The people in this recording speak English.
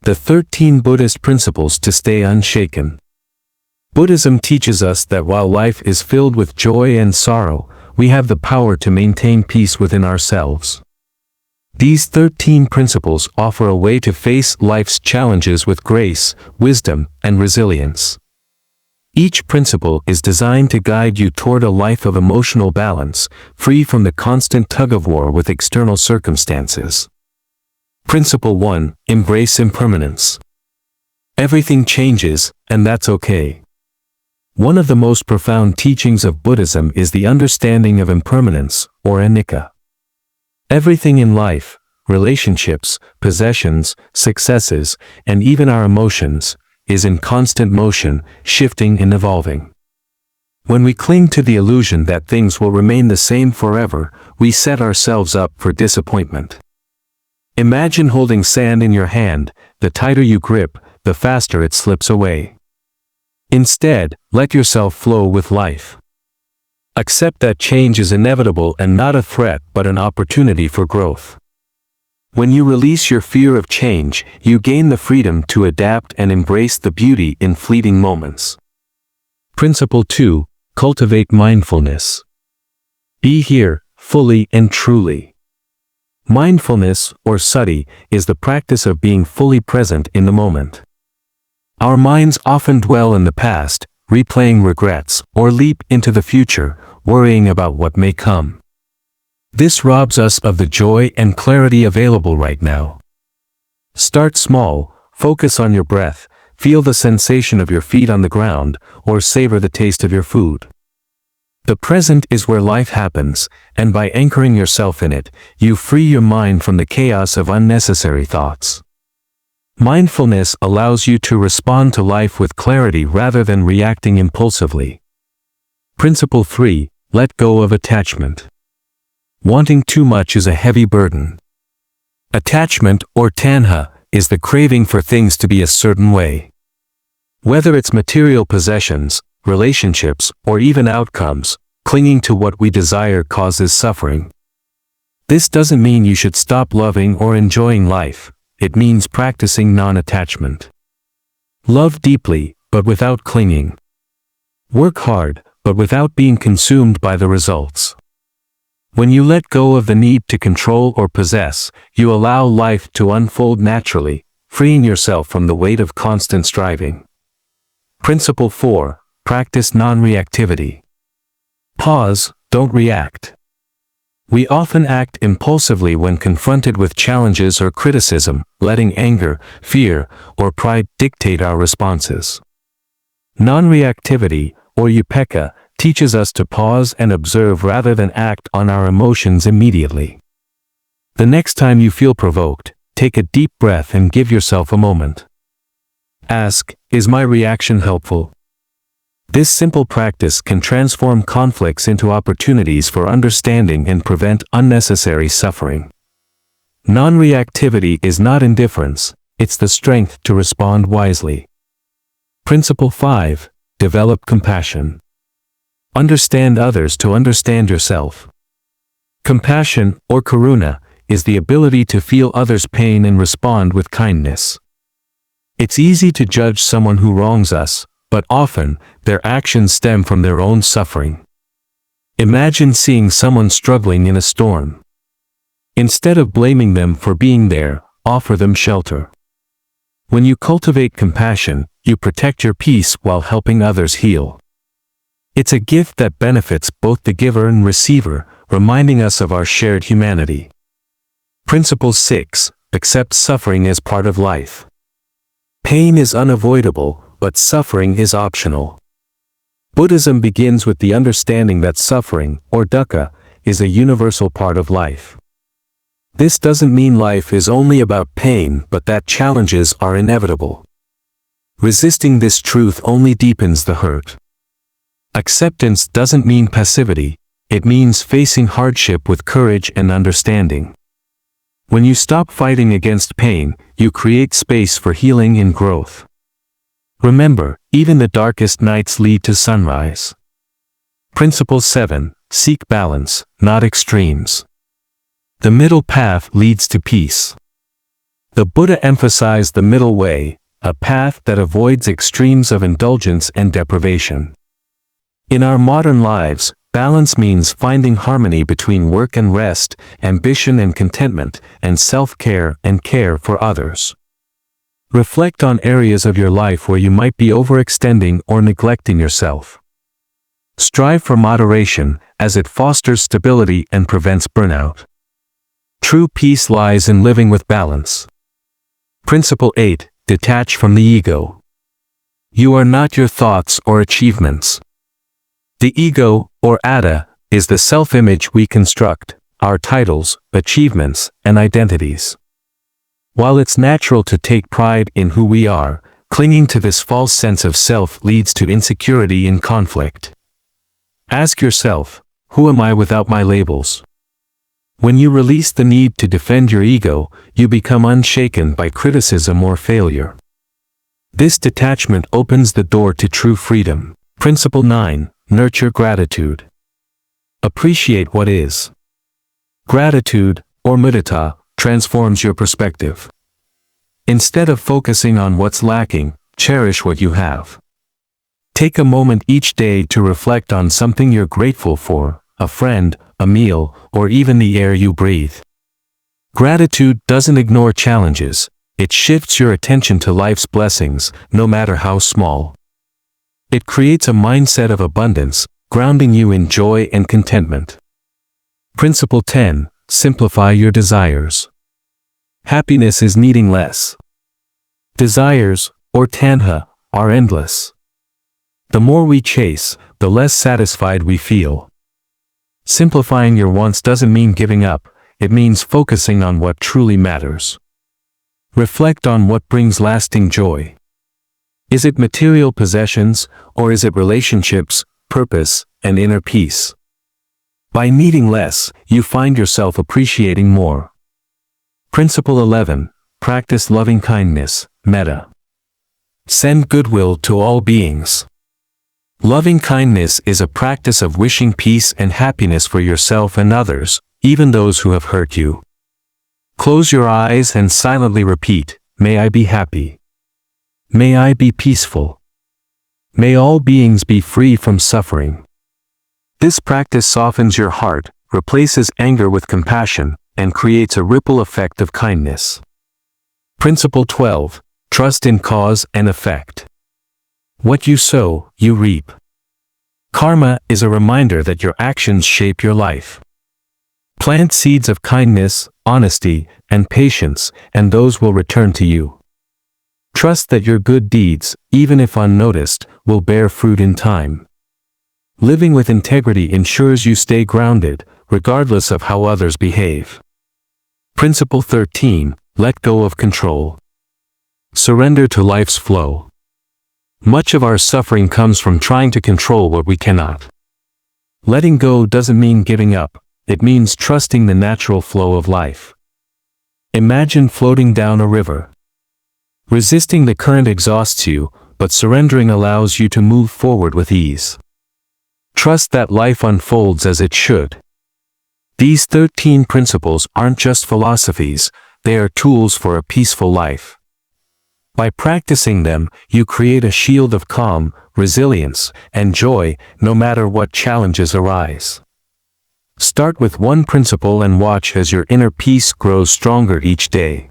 the 13 Buddhist principles to stay unshaken. Buddhism teaches us that while life is filled with joy and sorrow, we have the power to maintain peace within ourselves. These 13 principles offer a way to face life's challenges with grace, wisdom, and resilience. Each principle is designed to guide you toward a life of emotional balance, free from the constant tug-of-war with external circumstances. Principle 1. Embrace impermanence. Everything changes, and that's okay. One of the most profound teachings of Buddhism is the understanding of impermanence, or anicca. Everything in life, relationships, possessions, successes, and even our emotions, is in constant motion, shifting and evolving. When we cling to the illusion that things will remain the same forever, we set ourselves up for disappointment. Imagine holding sand in your hand. The tighter you grip, the faster it slips away. Instead, let yourself flow with life. Accept that change is inevitable and not a threat but an opportunity for growth. When you release your fear of change, you gain the freedom to adapt and embrace the beauty in fleeting moments. Principle 2. Cultivate mindfulness. Be here, fully and truly. Mindfulness, or sati, is the practice of being fully present in the moment. Our minds often dwell in the past, replaying regrets, or leap into the future, worrying about what may come. This robs us of the joy and clarity available right now. Start small, focus on your breath, feel the sensation of your feet on the ground, or savor the taste of your food. The present is where life happens, and by anchoring yourself in it, you free your mind from the chaos of unnecessary thoughts. Mindfulness allows you to respond to life with clarity rather than reacting impulsively. Principle 3. Let go of attachment. Wanting too much is a heavy burden. Attachment, or tanha, is the craving for things to be a certain way. Whether it's material possessions, relationships, or even outcomes, clinging to what we desire causes suffering. This doesn't mean you should stop loving or enjoying life. It means practicing non-attachment. Love deeply, but without clinging. Work hard, but without being consumed by the results. When you let go of the need to control or possess, you allow life to unfold naturally, freeing yourself from the weight of constant striving. Principle 4. Practice non-reactivity. Pause, don't react. We often act impulsively when confronted with challenges or criticism, letting anger, fear, or pride dictate our responses. Non-reactivity, or upekkha, teaches us to pause and observe rather than act on our emotions immediately. The next time you feel provoked, take a deep breath and give yourself a moment. Ask, is my reaction helpful? This simple practice can transform conflicts into opportunities for understanding and prevent unnecessary suffering. Non-reactivity is not indifference, it's the strength to respond wisely. Principle 5. Develop compassion. Understand others to understand yourself. Compassion, or karuna, is the ability to feel others' pain and respond with kindness. It's easy to judge someone who wrongs us, but often, their actions stem from their own suffering. Imagine seeing someone struggling in a storm. Instead of blaming them for being there, offer them shelter. When you cultivate compassion, you protect your peace while helping others heal. It's a gift that benefits both the giver and receiver, reminding us of our shared humanity. Principle 6. Accept suffering as part of life. Pain is unavoidable, but suffering is optional. Buddhism begins with the understanding that suffering, or dukkha, is a universal part of life. This doesn't mean life is only about pain, but that challenges are inevitable. Resisting this truth only deepens the hurt. Acceptance doesn't mean passivity, it means facing hardship with courage and understanding. When you stop fighting against pain, you create space for healing and growth. Remember, even the darkest nights lead to sunrise. Principle 7. Seek balance, not extremes. The middle path leads to peace. The Buddha emphasized the middle way, a path that avoids extremes of indulgence and deprivation. In our modern lives, balance means finding harmony between work and rest, ambition and contentment, and self-care and care for others. Reflect on areas of your life where you might be overextending or neglecting yourself. Strive for moderation, as it fosters stability and prevents burnout. True peace lies in living with balance. Principle 8. Detach from the ego. You are not your thoughts or achievements. The ego, or atta, is the self-image we construct, our titles, achievements, and identities. While it's natural to take pride in who we are, clinging to this false sense of self leads to insecurity and conflict. Ask yourself, who am I without my labels? When you release the need to defend your ego, you become unshaken by criticism or failure. This detachment opens the door to true freedom. Principle 9. Nurture gratitude. Appreciate what is. Gratitude, or mudita, transforms your perspective. Instead of focusing on what's lacking, cherish what you have. Take a moment each day to reflect on something you're grateful for, a friend, a meal, or even the air you breathe. Gratitude doesn't ignore challenges, it shifts your attention to life's blessings, no matter how small. It creates a mindset of abundance, grounding you in joy and contentment. Principle 10. Simplify your desires. Happiness is needing less. Desires, or tanha, are endless. The more we chase, the less satisfied we feel. Simplifying your wants doesn't mean giving up, it means focusing on what truly matters. Reflect on what brings lasting joy. Is it material possessions, or is it relationships, purpose, and inner peace? By needing less, you find yourself appreciating more. Principle 11. Practice loving kindness, metta. Send goodwill to all beings. Loving kindness is a practice of wishing peace and happiness for yourself and others, even those who have hurt you. Close your eyes and silently repeat, "May I be happy. May I be peaceful. May all beings be free from suffering." This practice softens your heart, replaces anger with compassion, and creates a ripple effect of kindness. Principle 12. Trust in cause and effect. What you sow, you reap. Karma is a reminder that your actions shape your life. Plant seeds of kindness, honesty, and patience, and those will return to you. Trust that your good deeds, even if unnoticed, will bear fruit in time. Living with integrity ensures you stay grounded, regardless of how others behave. Principle 13. Let go of control. Surrender to life's flow. Much of our suffering comes from trying to control what we cannot. Letting go doesn't mean giving up, it means trusting the natural flow of life. Imagine floating down a river. Resisting the current exhausts you, but surrendering allows you to move forward with ease. Trust that life unfolds as it should. These 13 principles aren't just philosophies, they are tools for a peaceful life. By practicing them, you create a shield of calm, resilience, and joy, no matter what challenges arise. Start with one principle and watch as your inner peace grows stronger each day.